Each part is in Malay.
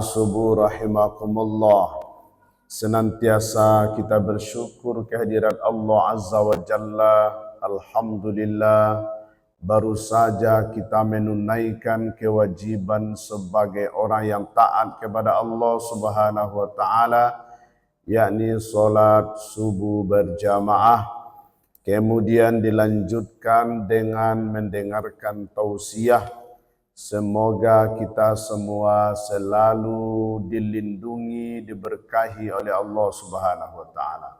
Subuh rahimakumullah. Senantiasa kita bersyukur kehadirat Allah Azza wa Jalla. Alhamdulillah, baru saja kita menunaikan kewajiban sebagai orang yang taat kepada Allah Subhanahu wa taala, yakni salat subuh berjamaah. Kemudian dilanjutkan dengan mendengarkan tausiah. Semoga kita semua selalu dilindungi, diberkahi oleh Allah Subhanahu wa taala.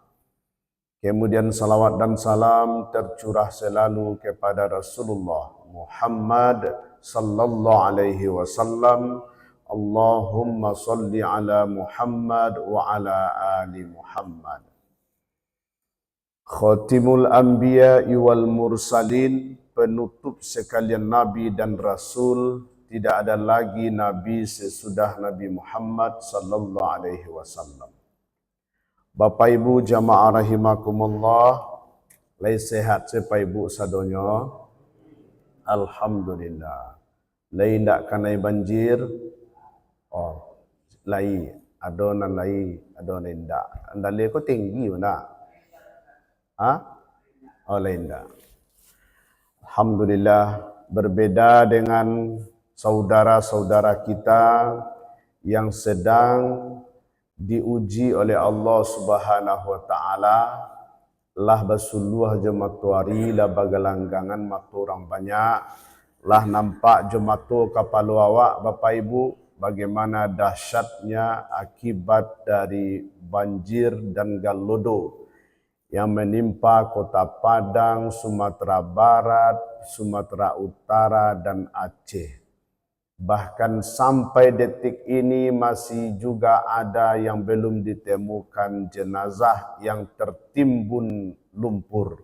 Kemudian salawat dan salam tercurah selalu kepada Rasulullah Muhammad sallallahu alaihi wasallam. Allahumma salli ala Muhammad wa ala ali Muhammad. Khatimul anbiya wal mursalin, penutup sekalian Nabi dan Rasul. Tidak ada lagi Nabi sesudah Nabi Muhammad sallallahu alaihi wasallam. Bapak Ibu jamaah rahimakumullah, lai sehat Bapak Ibu sadonyo? Alhamdulillah. Lai ndak kanai banjir? Oh, lai adonan ndak. Andale ko tinggi nak? Oh, lain dah. Alhamdulillah, berbeda dengan saudara-saudara kita yang sedang diuji oleh Allah Subhanahu wa taala, lah basuluh jematuari lah bagalanggangan matu orang banyak, lah nampak jematu kapalu awak Bapak Ibu bagaimana dahsyatnya akibat dari banjir dan galodo yang menimpa Kota Padang, Sumatera Barat, Sumatera Utara, dan Aceh. Bahkan sampai detik ini masih juga ada yang belum ditemukan jenazah yang tertimbun lumpur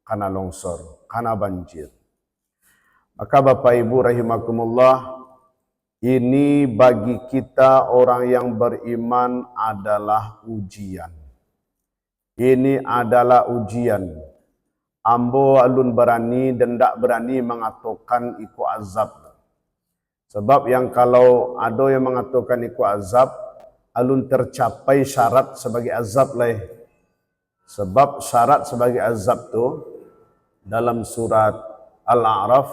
karena longsor, karena banjir. Maka Bapak Ibu rahimakumullah, ini bagi kita orang yang beriman adalah ujian. Ini adalah ujian. Ambo alun berani dan tak berani mengatakan iku azab. Sebab yang kalau ada yang mengatakan iku azab, alun tercapai syarat sebagai azab lah. Sebab syarat sebagai azab tu dalam surat Al-A'raf,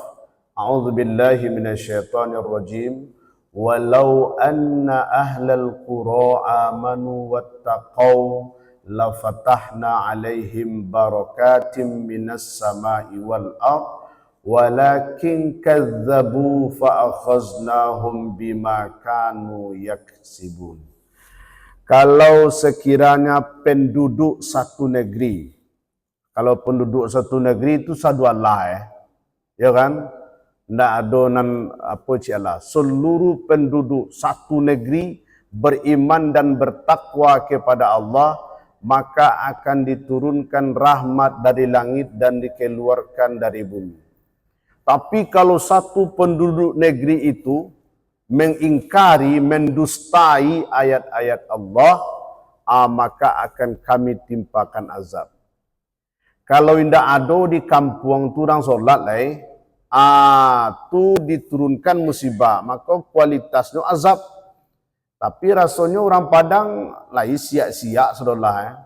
A'udzubillahi minasyaitonirrajim, walau anna ahlal qura amanu wattaqau la fatahna alaihim barakatim minas sama'i wal ard walakin kazzabu fa akhaznahum bima kanu yaksibun. Kalau sekiranya penduduk satu negeri, kalau penduduk satu negeri itu satu Allah ya kan, ndak adonan apa cialah, seluruh penduduk satu negeri beriman dan bertakwa kepada Allah, maka akan diturunkan rahmat dari langit dan dikeluarkan dari bumi. Tapi kalau satu penduduk negeri itu mengingkari, mendustai ayat-ayat Allah, maka akan kami timpakan azab. Kalau indah ada di kampung turang solat tu diturunkan musibah, maka kualitasnya azab. Tapi rasanya orang Padang lai siak-siak saudara.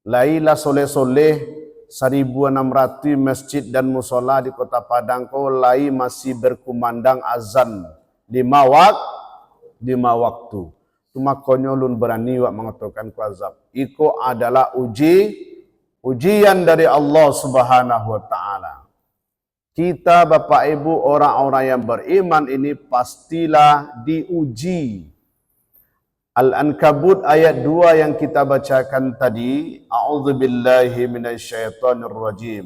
Lai lah soleh-soleh 1600 masjid dan musola di Kota Padang kau lai masih berkumandang azan 5 waktu. Cuma konyolun berani wak mengatakan ku azab. Iko adalah ujian dari Allah Subhanahu wa taala. Kita Bapak Ibu orang-orang yang beriman ini pastilah diuji. Al-Ankabut ayat 2 yang kita bacakan tadi, A'udzubillahi minasyaitonirrajim.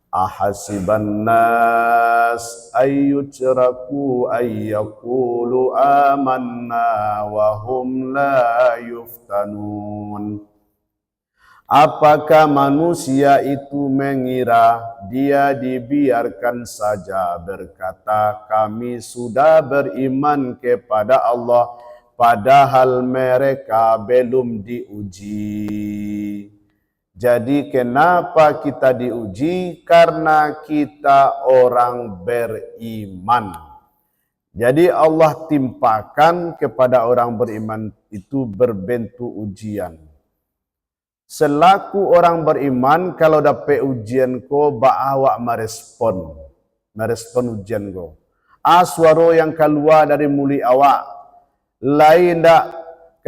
Ahasiban nas ayyutraku ayyaqulu amanna wa hum la yuftanun. Apakah manusia itu mengira dia dibiarkan saja berkata kami sudah beriman kepada Allah padahal mereka belum diuji. Jadi kenapa kita diuji? Karena kita orang beriman. Jadi Allah timpakan kepada orang beriman itu berbentuk ujian. Selaku orang beriman, kalau dapat ujian ko, awak merespon ujian ko. Suara yang keluar dari mulut awak, lain tak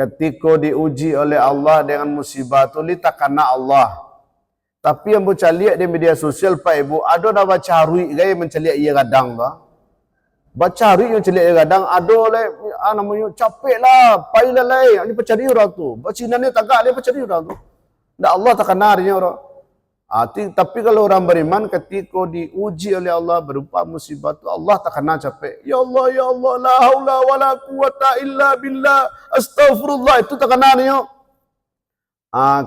ketika diuji oleh Allah dengan musibah tu, li tak kena Allah. Tapi yang bocah lihat di media sosial, Pak Ibu, ada dah baca harui gaya menceliak ia kadang bah. Baca hari yang celik kadang ada oleh namanya capek lah, payah lah, ini pecah dia orang tu. Cina ni tagak dia pecah dia orang tu. Dah Allah tak kena dia orang. Tapi kalau orang beriman ketika diuji oleh Allah berupa musibah tu, Allah tak kena capek. Ya Allah, la haula wala quwata illa billah, astaghfirullah, itu tak kena dia.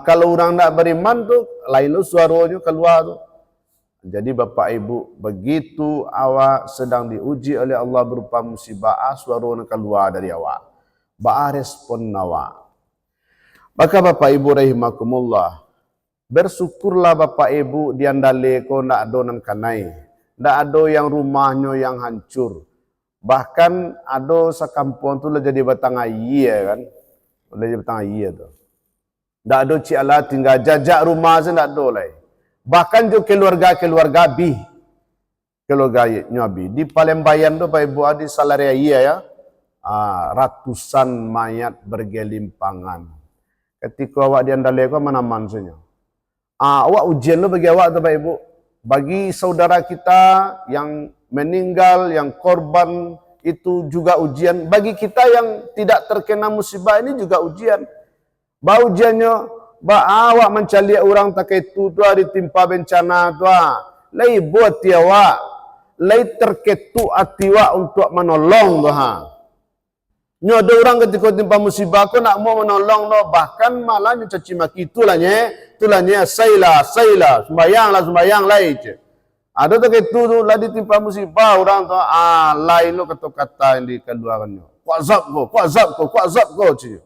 Kalau orang nak beriman tu, lain tu suaranya keluar tu. Jadi Bapak Ibu, begitu awak sedang diuji oleh Allah berupa musibah, suara nak keluar dari awak. Respon awak. Maka Bapak Ibu rahimakumullah, bersyukurlah Bapak Ibu diandale ko nak ada nan kanai. Ndak ada yang rumahnya yang hancur. Bahkan ada sekampung tu lah jadi batang ayah kan. Jadi batang ayah tu. Ndak ada cik Allah tinggal jajak rumah saja ndak ada lah. Bahkan juga keluarga bi, keluarga nyabi di Palembang tu Pak Ibu di Salaria ya, ratusan mayat bergelimpangan. Ketika awak diandalai ko mana mansanya. Awak ujian lo bagi awak tu Pak Ibu, bagi saudara kita yang meninggal, yang korban itu juga ujian. Bagi kita yang tidak terkena musibah ini juga ujian. Ujiannya awak mencari orang tak itu tu ditimpa bencana tu lai buat awak lai terketu hati awak untuk menolong tu nyo ada orang ketika timpa musibah ko nak mau menolong tu, bahkan malah caci maki tulanya saila sembayang lai je. Ada tak itu tu lah ditimpa musibah orang tu lain lo kata-kata yang dikeluarkannya. Kuat azab ko je.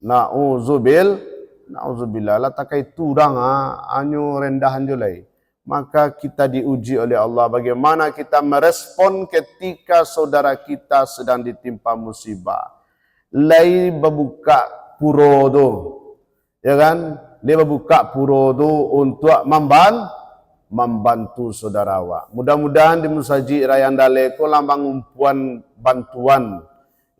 Na'udzubillah lah tak itu orang anyo rendahan julai. Maka kita diuji oleh Allah bagaimana kita merespon ketika saudara kita sedang ditimpa musibah. Lai berbuka puro tu. Ya kan? Dia berbuka puro tu untuk membantu saudara awak. Mudah-mudahan di Musajid Rayan Dale ko lambang umpuan bantuan.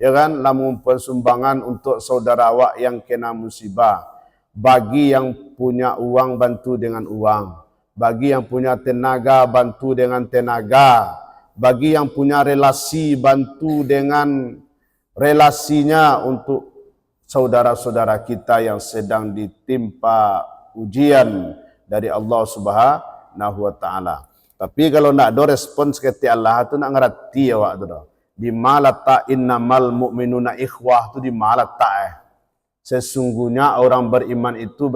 Ya kan? Lambang umpuan sumbangan untuk saudara awak yang kena musibah. Bagi yang punya uang, bantu dengan uang. Bagi yang punya tenaga, bantu dengan tenaga. Bagi yang punya relasi, bantu dengan relasinya untuk saudara-saudara kita yang sedang ditimpa ujian dari Allah Subhanahu wa taala. Tapi kalau nak ada respon seperti Allah tu nak ngerti awak tu dah. Di malata innamal mu'minuna ikhwah tu di malata Sesungguhnya orang beriman itu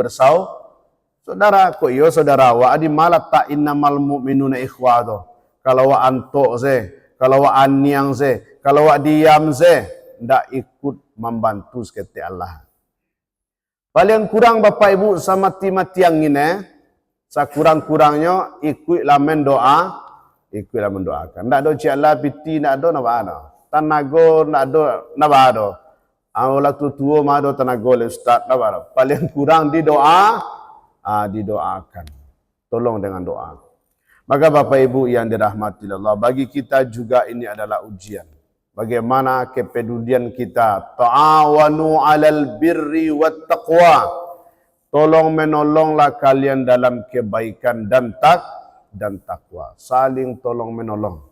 saudara ko yo saudara wa di malata innamal mu'minuna ikhwah tu. Kalau wa antok kalau wa aniang kalau wa diam ndak ikut membantu seperti Allah. Paling kurang Bapak Ibu sama mati-matiang ini, sakurang-kurangnya ikutlah mendoakan. Ndak ada cik Allah piti ndak ada napa ada. Tanago ndak ada napa ada. Awak tua mado tenaga le ustaz napa. Paling kurang didoakan. Tolong dengan doa. Maka Bapak Ibu yang dirahmati Allah, bagi kita juga ini adalah ujian. Bagaimana kepedulian kita. Ta'awanu 'alal birri wat taqwa. Tolong menolonglah kalian dalam kebaikan dan takwa. Saling tolong menolong.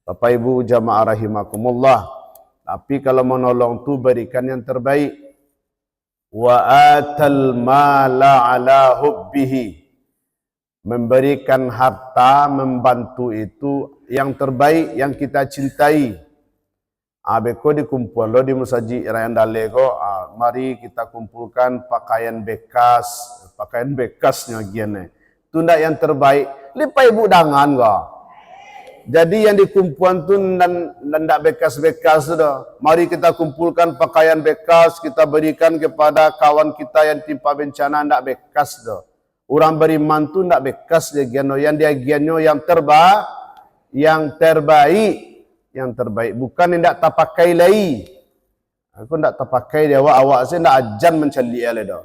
Bapak Ibu jamaah rahimakumullah. Tapi kalau menolong tu berikan yang terbaik. Wa atal mala ala hubbihi. Memberikan harta, membantu itu yang terbaik yang kita cintai. Beko dikumpul lo di Musajid Rayan Dale ko, mari kita kumpulkan pakaian bekasnya gini. Tunda yang terbaik. Lipai Ibu dangan ko. Jadi yang dikumpulkan tu ndak bekas-bekas sudah. Mari kita kumpulkan pakaian bekas, kita berikan kepada kawan kita yang timpa bencana ndak bekas dah. Orang beriman tu ndak bekas dia giano, yang dia giano yang terbaik yang terbaik. Bukan yang tak terpakai lagi. Aku tak terpakai dia awak saya nak ajan mencali ale dah.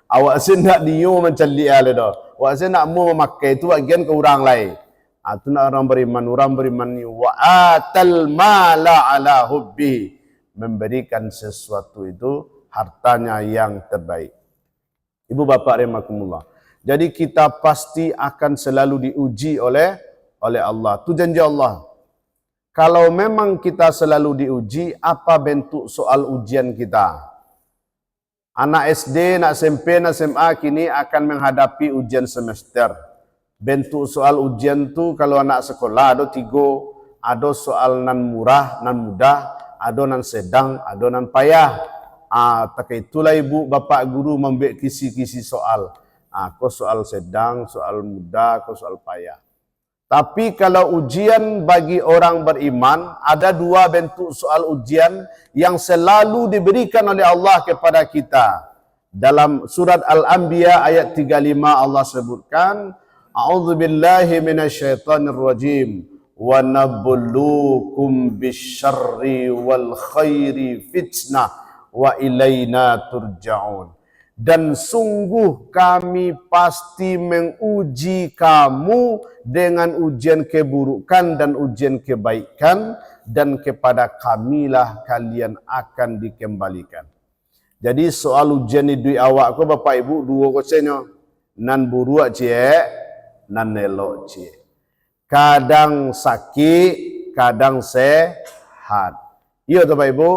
Awak saya nak dio mencali ale dah. Awak saya nak mau memakai itu bagian ke orang lain. Itu nak orang beriman ni wa atal mala ala hubbi, memberikan sesuatu itu hartanya yang terbaik. Ibu bapa rahimakumullah. Jadi kita pasti akan selalu diuji oleh Allah. Itu janji Allah. Kalau memang kita selalu diuji, apa bentuk soal ujian kita? Anak SD, anak SMP, anak SMA kini akan menghadapi ujian semester. Bentuk soal ujian tu kalau anak sekolah ada 3, ada soal nan murah, nan mudah, ada nan sedang, ada nan payah. Tak itulah ibu bapa guru membuat kisi-kisi soal. Kau soal sedang, soal mudah, kau soal payah. Tapi kalau ujian bagi orang beriman, ada 2 bentuk soal ujian yang selalu diberikan oleh Allah kepada kita. Dalam surat Al-Anbiya ayat 35 Allah sebutkan, A'udzubillahi minasyaitonirrajim wa nabluukum bisyarri wal khairi fitnah wa ilaina turja'un. Dan sungguh kami pasti menguji kamu dengan ujian keburukan dan ujian kebaikan, dan kepada kamilah kalian akan dikembalikan. Jadi soal ujian itu awak ko bapak ibu 2 kosenyo, nan buruk cik, nan elok cik. Kadang sakit, kadang sehat. Iya bapak ibu,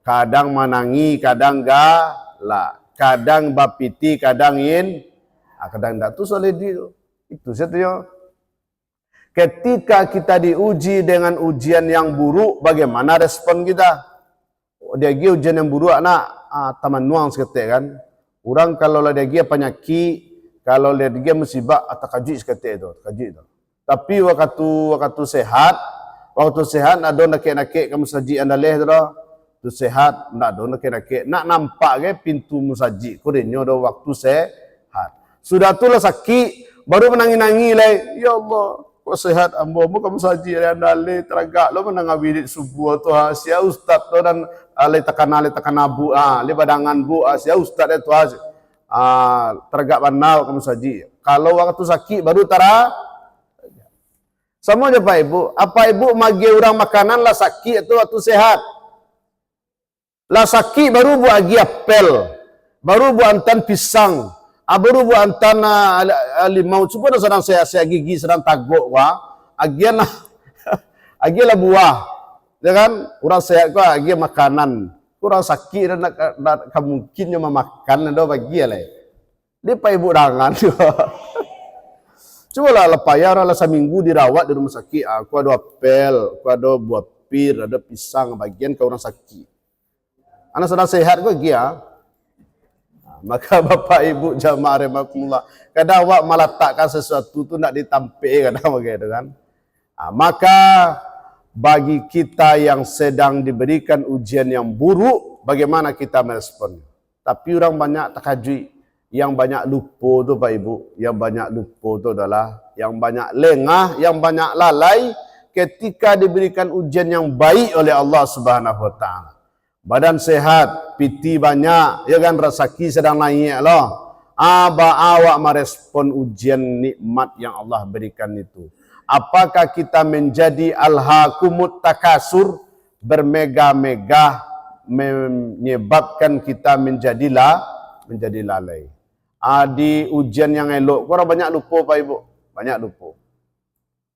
kadang menangi, kadang galak. Kadang bapiti, kadang kadang tak tu soal itu. Itu saja. Ketika kita diuji dengan ujian yang buruk, bagaimana respon kita? Dia gi ujian yang buruk nak taman nuang seketik kan. Orang kalau dia gi penyakit, kalau dia gi musibah atau kaji seketik itu, kaji itu. Tapi waktu sehat ada nakek-nakek kamu saji andaleh tu dah. Tu sehat, nak do nak nampak ke pintu musajid kurinyo do waktu sehat. Sudah tu lah sakit, baru menangi-nangi lai. Ya Allah, kok sehat ambo kamu musajid anda le teragak lo menang wirid subuh tu sia ustaz tu dan le tekan abu le badangan bu sia ustaz tu teragak banau kamu musajid. Kalau waktu sakit baru tara sama aja Pak Ibu. Apa Ibu magi orang makanan lah sakit tu waktu sehat. Lah sakit baru buat agi apel, baru buat antan pisang, baru buat antan limau. Cuba dah sedang saya gigi sedang taguk agian lah buah, ya kan? Orang sehat ko agian makanan, kurang sakit dan nak mungkinnya memakan dah bagi lah. Dia pa ibu dangan. Cuba lah lepaya orang lah seminggu dirawat di rumah sakit. Aku ada apel, aku ada buah pir, ada pisang bagian ke orang sakit. Anak sedang sehat kau gia. Maka bapak ibu jamaah rahimakumullah, kadang awak meletakkan sesuatu tu nak ditampil kadang begitu kan. Maka bagi kita yang sedang diberikan ujian yang buruk, bagaimana kita merespon? Tapi orang banyak terkejut, yang banyak lupa tu Pak Ibu, yang banyak lupa tu adalah yang banyak lengah, yang banyak lalai ketika diberikan ujian yang baik oleh Allah Subhanahu Wa Taala. Badan sehat, piti banyak, ya kan, rezeki sedang naik loh. Awak merespon ujian nikmat yang Allah berikan itu. Apakah kita menjadi alhaakumut takasur, bermegah-megah, menyebabkan kita menjadi lalai. Di ujian yang elok, korang banyak lupa Pak Ibu, banyak lupa.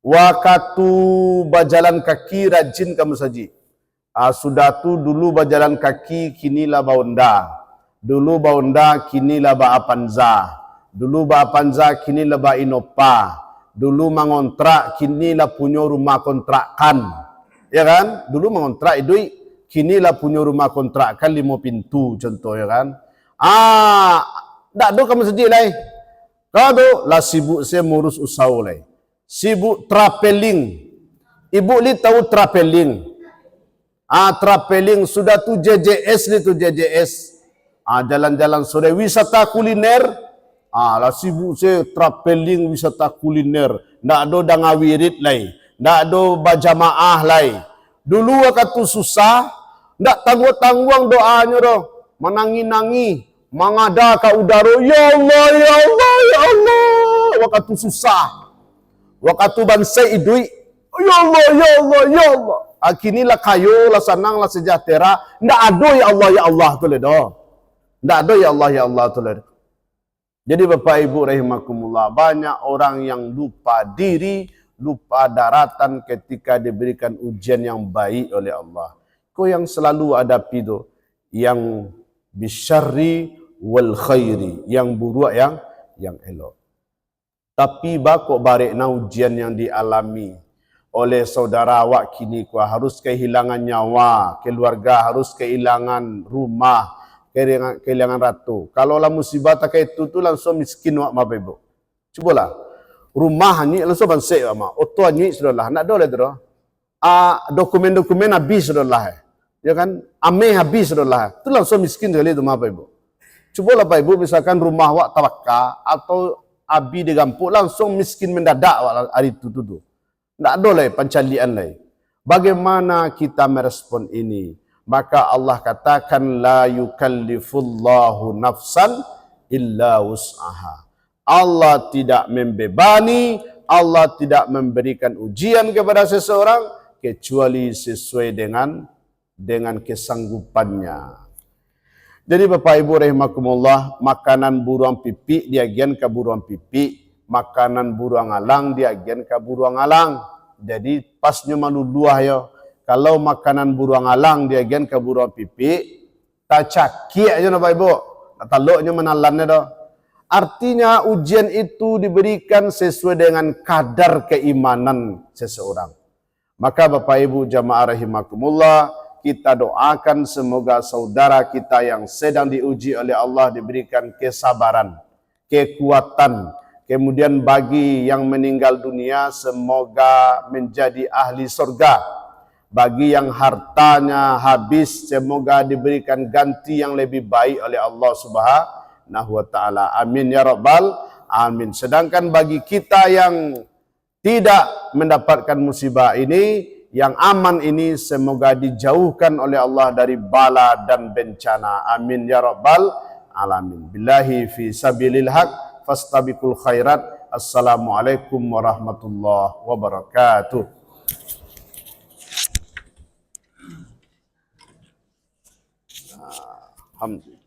Waktu berjalan kaki rajin kamu saji. Sudah tu dulu berjalan kaki, kinilah baunda. Dulu baunda, kinilah baapanza. Dulu baapanza, kinilah bainopa. Dulu mengontrak, kinilah punya rumah kontrakan. Ya kan? Dulu mengontrak itu, kinilah punya rumah kontrakan 5 pintu contoh, ya kan? Tak ada kamu sedih lah. Kau lah sibuk saya ngurus usaha lah. Sibuk traveling. Ibu li tahu traveling. Traveling sudah tu JJS ni tu JJS. Jalan-jalan sore wisata kuliner. Lah sibuk saya traveling wisata kuliner. Nak ada dah ngawirit lai. ndak do berjamaah lai. Dulu kata susah, ndak tangguh-tangguang doanya doh, menangi-nangi, mengada ke udara, ya Allah, ya Allah, ya Allah. Waktu susah, waktu bansai duit, ya Allah, ya Allah, ya Allah. Akinilah kayu, lah senang, lah sejahtera, ndak ada ya Allah tu le doh. Ndak ada ya Allah tu le. Jadi Bapak Ibu rahimakumullah, banyak orang yang lupa diri, lupa daratan ketika diberikan ujian yang baik oleh Allah. Kau yang selalu hadapi itu, yang bisyarri wal khairi, yang buruk yang elok. Tapi bakok barekna ujian yang dialami oleh saudara awak kini, kau harus kehilangan nyawa, keluarga harus kehilangan rumah, kehilangan ratu. Kalau lah musibah tak itu tu langsung miskin wak Bapak Ibu. Cubalah. Rumah ni langsung bansek wak ma. Oto ni sudahlah. Nak dole tu. Dokumen-dokumen habis sudahlah. Ya kan? Ame habis sudahlah. Tu langsung miskin sekali tu Bapak Ibu. Cubalah Bapak Ibu misalkan rumah wak tabaka atau abi digampuk langsung miskin mendadak wak hari itu tu. Nak dole pancalian lai. Bagaimana kita merespon ini? Maka Allah katakan la yukallifullahu nafsan illa wus'aha. Allah tidak membebani, Allah tidak memberikan ujian kepada seseorang kecuali sesuai dengan kesanggupannya. Jadi Bapak Ibu rahimakumullah, makanan buruang pipi diagian ke buruang pipi, makanan buruang alang diagian ke buruang alang. Jadi pasnya manuluah yo. Kalau makanan buruang alang dia gen ke buruang pipi, tak cakik aja Bapak Ibu. Taluknya menalannya dah. Artinya ujian itu diberikan sesuai dengan kadar keimanan seseorang. Maka Bapak Ibu jamaah rahimakumullah, kita doakan semoga saudara kita yang sedang diuji oleh Allah diberikan kesabaran, kekuatan. Kemudian bagi yang meninggal dunia semoga menjadi ahli surga. Bagi yang hartanya habis, semoga diberikan ganti yang lebih baik oleh Allah Subhanahu wa taala. Amin ya rabbal alamin. Sedangkan bagi kita yang tidak mendapatkan musibah ini, yang aman ini, semoga dijauhkan oleh Allah dari bala dan bencana. Amin ya rabbal alamin. Billahi fi sabilil haq fastabiqul khairat. Assalamualaikum warahmatullahi wabarakatuh. Alhamdulillah.